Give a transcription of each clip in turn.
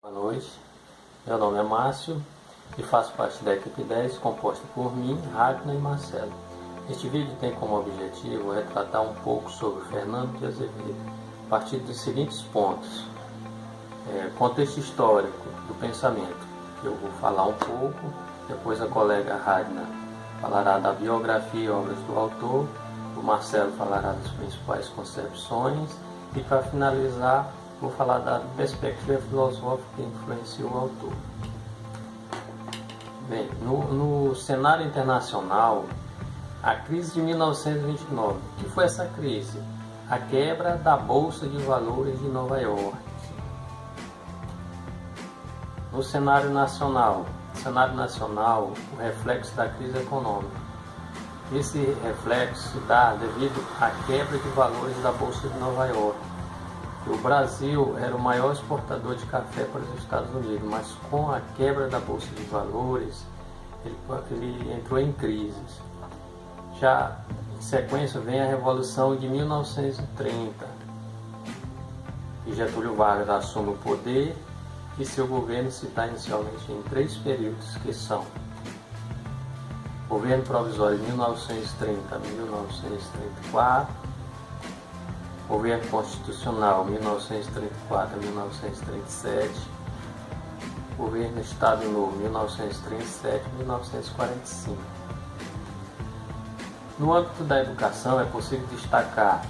Boa noite, meu nome é Márcio e faço parte da equipe 10, composta por mim, Ragnar e Marcelo. Este vídeo tem como objetivo retratar um pouco sobre Fernando de Azevedo, a partir dos seguintes pontos. Contexto histórico do pensamento, que eu vou falar um pouco, depois a colega Ragnar falará da biografia e obras do autor, o Marcelo falará das principais concepções e, para finalizar, vou falar da perspectiva filosófica que influenciou o autor. Bem, no cenário internacional, a crise de 1929, o que foi essa crise? A quebra da Bolsa de Valores de Nova York. No cenário nacional, o reflexo da crise econômica. Esse reflexo se dá devido à quebra de valores da Bolsa de Nova York. O Brasil era o maior exportador de café para os Estados Unidos, mas com a quebra da Bolsa de Valores, ele entrou em crise. Já em sequência vem a Revolução de 1930, e Getúlio Vargas assume o poder e seu governo se dá inicialmente em 3 períodos, que são Governo Provisório de 1930 a 1934, Governo Constitucional 1934 a 1937, Governo Estado Novo 1937 a 1945. No âmbito da educação é possível destacar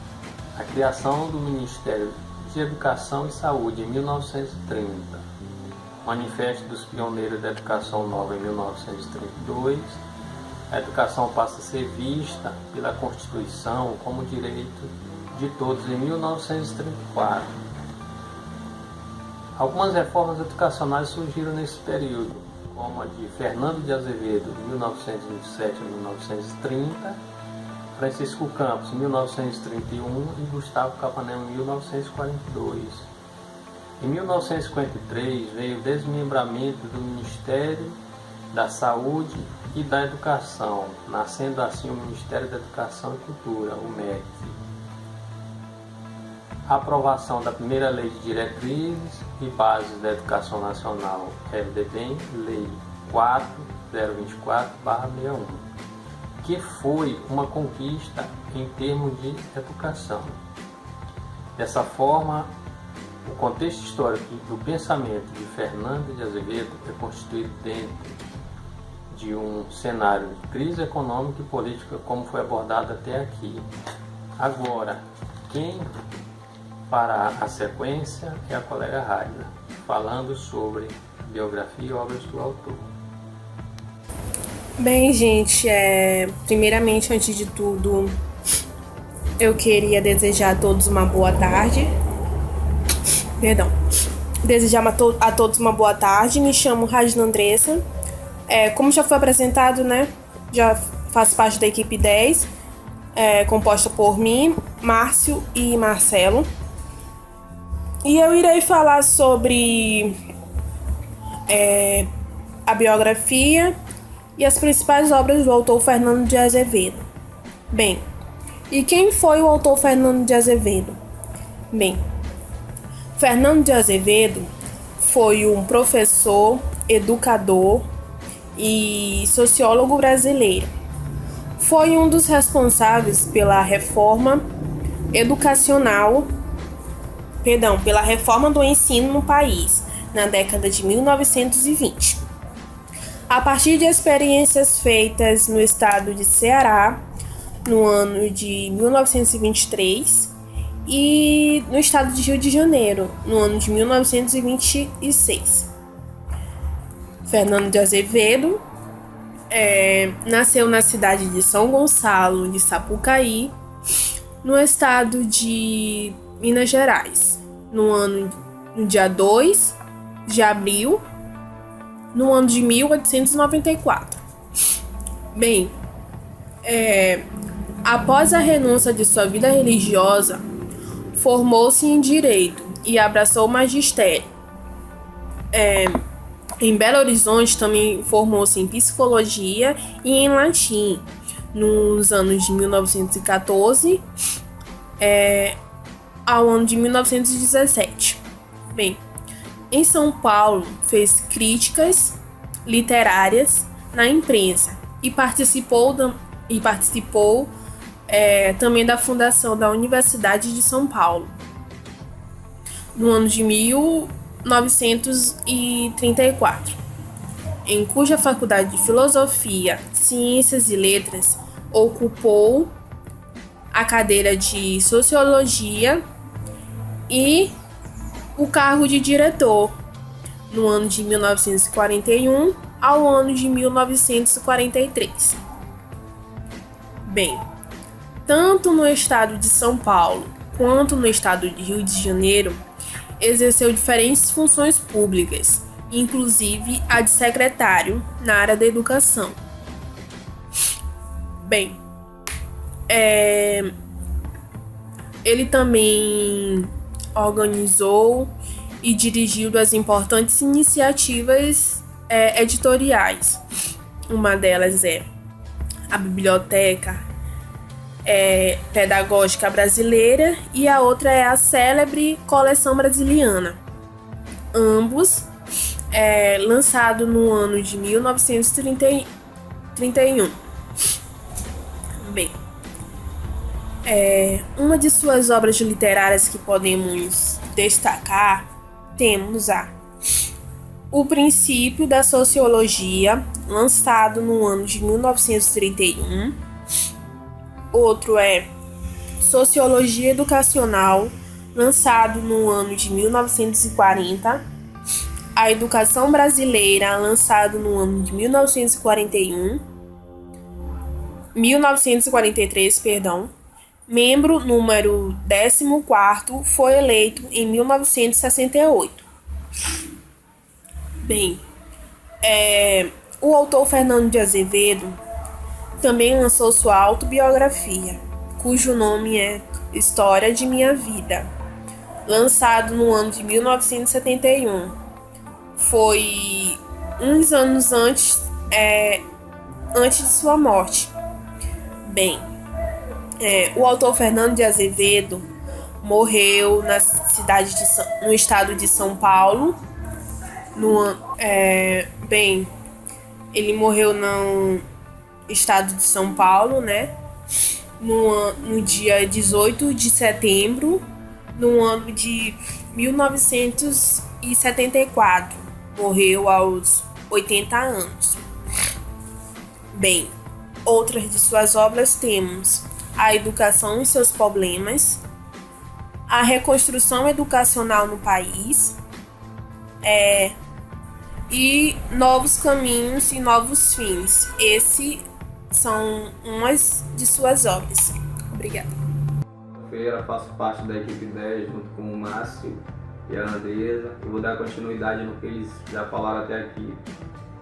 a criação do Ministério de Educação e Saúde em 1930, Manifesto dos Pioneiros da Educação Nova em 1932, a educação passa a ser vista pela Constituição como direito de todos em 1934. Algumas reformas educacionais surgiram nesse período, como a de Fernando de Azevedo, de 1927 a 1930, Francisco Campos, em 1931 e Gustavo Capanema, em 1942. Em 1953 veio o desmembramento do Ministério da Saúde e da Educação, nascendo assim o Ministério da Educação e Cultura, o MEC. A aprovação da primeira Lei de Diretrizes e Bases da Educação Nacional, LDB, Lei 4024/61, que foi uma conquista em termos de educação. Dessa forma, o contexto histórico do pensamento de Fernando de Azevedo é constituído dentro de um cenário de crise econômica e política, como foi abordado até aqui. Agora, quem fará a sequência é a colega Ragnar, falando sobre biografia e obras do autor. Bem, gente, primeiramente, antes de tudo, eu queria desejar a todos uma boa tarde. Desejar a todos uma boa tarde. Me chamo Ragnar Andressa. Como já foi apresentado, né? Já faço parte da equipe 10, composta por mim, Márcio e Marcelo. E eu irei falar sobre a biografia e as principais obras do autor Fernando de Azevedo. Bem, e quem foi o autor Fernando de Azevedo? Bem, Fernando de Azevedo foi um professor, educador e sociólogo brasileiro. Foi um dos responsáveis pela reforma pela reforma do ensino no país, na década de 1920. A partir de experiências feitas no estado de Ceará, no ano de 1923, e no estado de Rio de Janeiro, no ano de 1926. Fernando de Azevedo nasceu na cidade de São Gonçalo de Sapucaí, no estado de Minas Gerais, no dia 2 de abril, no ano de 1894. Bem, após a renúncia de sua vida religiosa, formou-se em Direito e abraçou o magistério. Em Belo Horizonte também formou-se em Psicologia e em Latim, nos anos de 1914 ao ano de 1917. Bem, Em São Paulo, fez críticas literárias na imprensa e participou também da fundação da Universidade de São Paulo, no ano de 1934, em cuja Faculdade de Filosofia, Ciências e Letras ocupou a cadeira de Sociologia e o cargo de diretor, no ano de 1941 ao ano de 1943. Bem, tanto no estado de São Paulo quanto no estado de Rio de Janeiro, exerceu diferentes funções públicas, inclusive a de secretário na área da educação. Bem, ele também organizou e dirigiu as importantes iniciativas editoriais. Uma delas é a Biblioteca Pedagógica Brasileira e a outra é a célebre Coleção Brasiliana. Ambos lançado no ano de 1931. Bem, uma de suas obras literárias que podemos destacar, temos O Princípio da Sociologia, lançado no ano de 1931. Outro é Sociologia Educacional, lançado no ano de 1940. A Educação Brasileira, lançado no ano de 1943, membro número 14º, foi eleito em 1968. Bem, o autor Fernando de Azevedo também lançou sua autobiografia, cujo nome é História de Minha Vida, lançado no ano de 1971. Foi uns anos antes de sua morte. Bem, o autor Fernando de Azevedo morreu no estado de São Paulo. Ele morreu no estado de São Paulo, né? No dia 18 de setembro, no ano de 1974. Morreu aos 80 anos. Bem, outras de suas obras temos A Educação e Seus Problemas, A Reconstrução Educacional no País, e Novos Caminhos e Novos Fins. Esses são umas de suas obras. Obrigada. Faço parte da equipe 10 junto com o Márcio e a Andresa. Eu vou dar continuidade no que eles já falaram até aqui.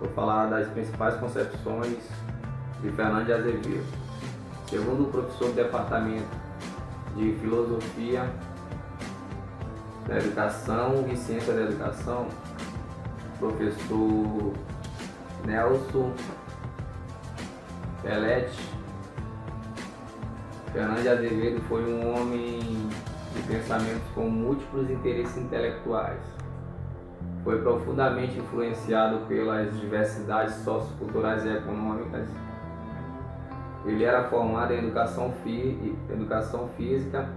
Vou falar das principais concepções de Fernando de Azevedo. Segundo o professor do Departamento de Filosofia da Educação e Ciência da Educação, professor Nelson Pelletti, Fernando de Azevedo foi um homem de pensamentos com múltiplos interesses intelectuais. Foi profundamente influenciado pelas diversidades socioculturais e econômicas. Ele era formado em educação física,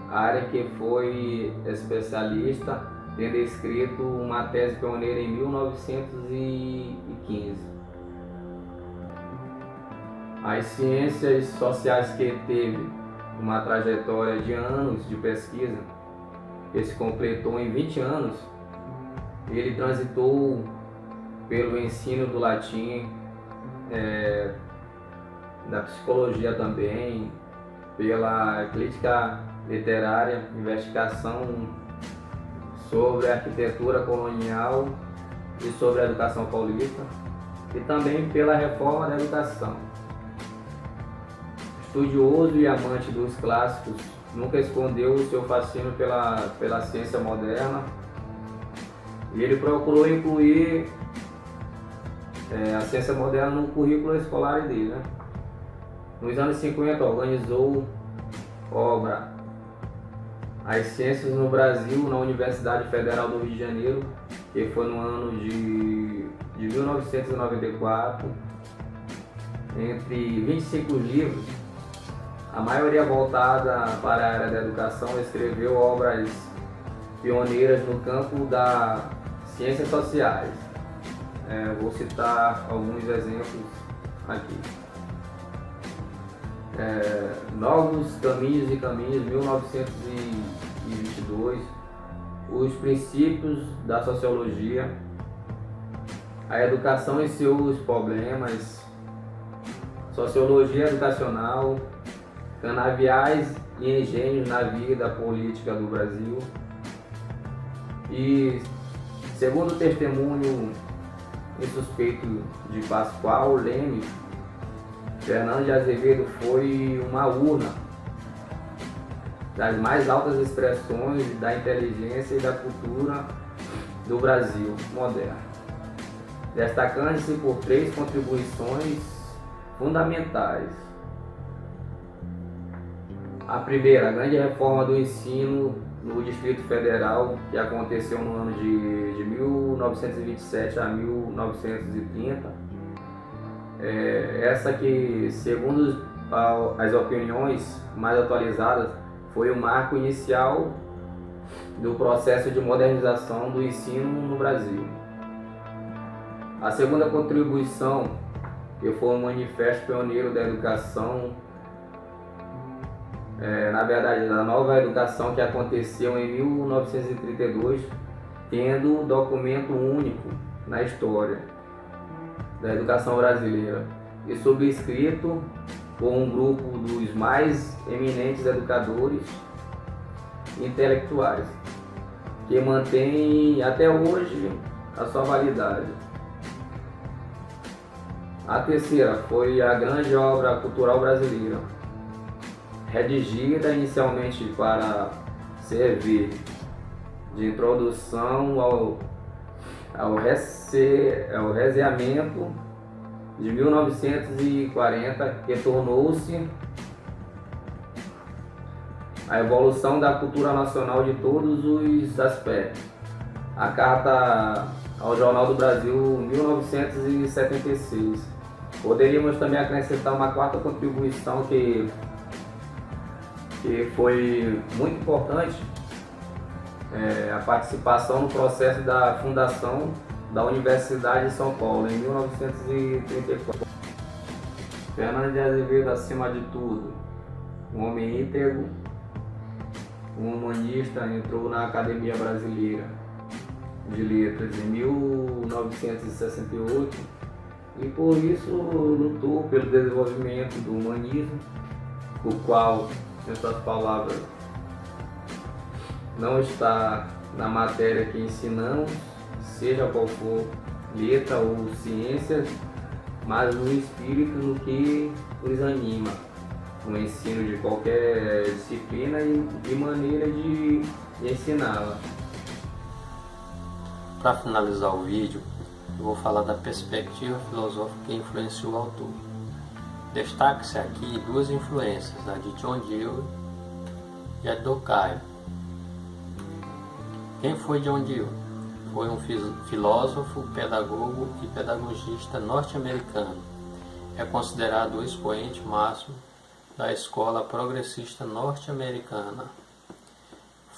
área em que foi especialista, tendo escrito uma tese pioneira em 1915. As ciências sociais que teve uma trajetória de anos de pesquisa, que se completou em 20 anos, ele transitou pelo ensino do latim, da psicologia também, pela crítica literária, investigação sobre a arquitetura colonial e sobre a educação paulista, e também pela reforma da educação. Estudioso e amante dos clássicos, nunca escondeu o seu fascínio pela ciência moderna, e ele procurou incluir a ciência moderna no currículo escolar dele, né? Nos anos 50 organizou obra as ciências no Brasil na Universidade Federal do Rio de Janeiro, que foi no ano de 1994, entre 25 livros, a maioria voltada para a área da educação, escreveu obras pioneiras no campo das ciências sociais. Vou citar alguns exemplos aqui. Novos Caminhos e Caminhos, 1922, Os Princípios da Sociologia, A Educação e Seus Problemas, Sociologia Educacional, Canaviais e Engenhos na Vida Política do Brasil. E, segundo o testemunho insuspeito de Pascoal Leme, Fernando de Azevedo foi uma urna das mais altas expressões da inteligência e da cultura do Brasil moderno, destacando-se por 3 contribuições fundamentais. A primeira, a grande reforma do ensino no Distrito Federal, que aconteceu no ano de 1927 a 1930. Essa que, segundo as opiniões mais atualizadas, foi o marco inicial do processo de modernização do ensino no Brasil. A segunda contribuição, que foi o Manifesto Pioneiro da Educação, na verdade, da nova educação, que aconteceu em 1932, tendo um documento único na história da educação brasileira e subscrito por um grupo dos mais eminentes educadores e intelectuais, que mantém até hoje a sua validade. A terceira foi a grande obra cultural brasileira, redigida inicialmente para servir de introdução ao rezeamento de 1940, que tornou-se a evolução da cultura nacional de todos os aspectos. A Carta ao Jornal do Brasil, 1976. Poderíamos também acrescentar uma quarta contribuição que foi muito importante, a participação no processo da fundação da Universidade de São Paulo, em 1934. Fernando de Azevedo, acima de tudo, um homem íntegro, um humanista, entrou na Academia Brasileira de Letras em 1968 e por isso lutou pelo desenvolvimento do humanismo, o qual, em suas palavras, não está na matéria que ensinamos, seja qual for, letra ou ciência, mas no espírito, no que nos anima, no ensino de qualquer disciplina e maneira de ensiná-la. Para finalizar o vídeo, eu vou falar da perspectiva filosófica que influenciou o autor. Destaque-se aqui 2 influências, a de John Dewey e a de Durkheim. Quem foi John Dewey? Foi um filósofo, pedagogo e pedagogista norte-americano. É considerado o expoente máximo da escola progressista norte-americana.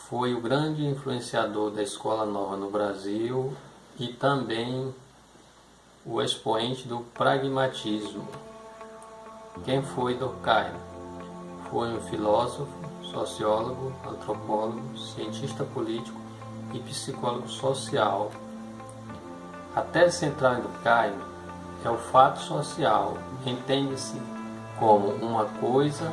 Foi o grande influenciador da escola nova no Brasil e também o expoente do pragmatismo. Quem foi Durkheim? Foi um filósofo, sociólogo, antropólogo, cientista político e psicólogo social. A tese central em Durkheim é o fato social. Entende-se como uma coisa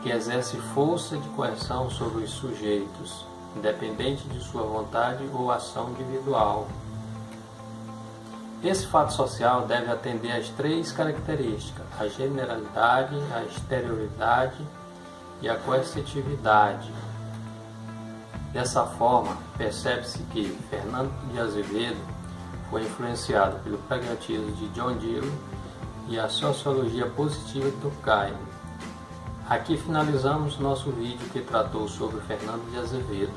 que exerce força de coerção sobre os sujeitos, independente de sua vontade ou ação individual. Esse fato social deve atender às 3 características: a generalidade, a exterioridade e a coercitividade. Dessa forma, percebe-se que Fernando de Azevedo foi influenciado pelo pragmatismo de John Dewey e a sociologia positiva de Durkheim. Aqui finalizamos nosso vídeo que tratou sobre Fernando de Azevedo.